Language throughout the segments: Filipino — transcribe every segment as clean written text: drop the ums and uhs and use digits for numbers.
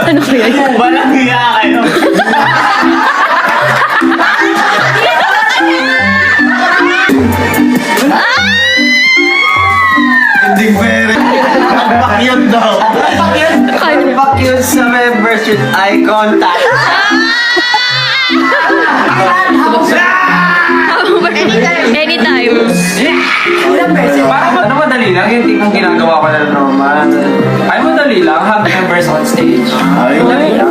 Ano kaya yun? Walang hiya kayo. Hindi pwede. Pakyut daw. Pakyut sa members with eye contact. Anytime. Parang ano madali lang, hindi kong ginagawa ko na normal. Ay madali lang, have members on stage. Ay madali lang.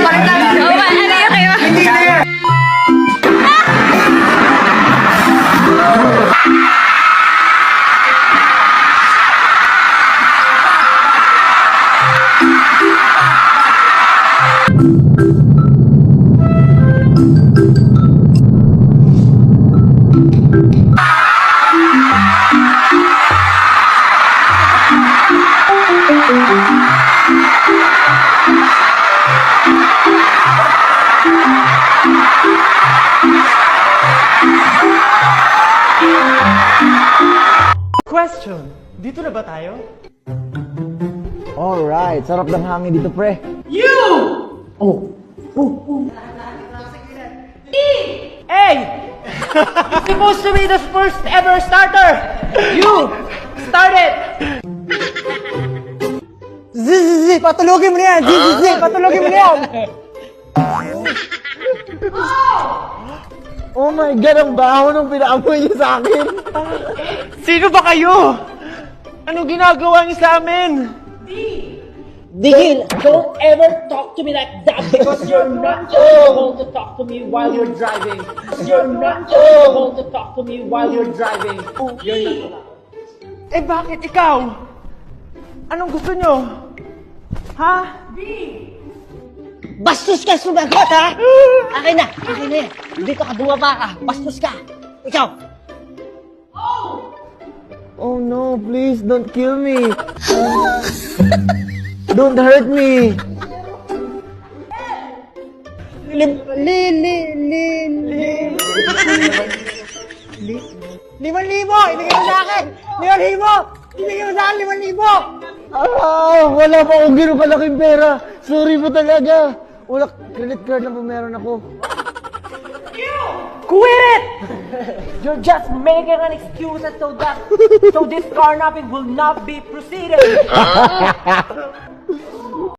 Palitan! Oh, ano yun kayo? Hindi na yan! Question, dito na ba tayo? Alright, sarap ng hangin dito, pre. Hey! It's supposed to be the first ever starter! You! Start it! Zizizi, patulogin mo na yan! Zizizi, patulogin mo na yan! Oh my God, ang baho nung pinaamoy niyo sa akin! Sino ba kayo? Anong ginagawa niyo sa amin? Digil, don't ever talk to me like that because you're not able to talk to me while you're driving. You're not able to talk to me while you're driving. You're not allowed. Eh bakit ikaw? Anong gusto niyo? Ha? Bastos ka, sumagot ha? Akin na yan. Dito ka, bumaba ka. Bastos ka. Ikaw. Oh no, please don't kill me! Don't hurt me! Limang libo! Ibigay mo sa akin! 5,000! Ibigay mo sa akin 5,000! Ah, wala pa akong gano'ng kalaking pera! Sorry po talaga! Wala, credit card lang po meron ako. Quit it! You're just making an excuse so this carnapping will not be proceeded!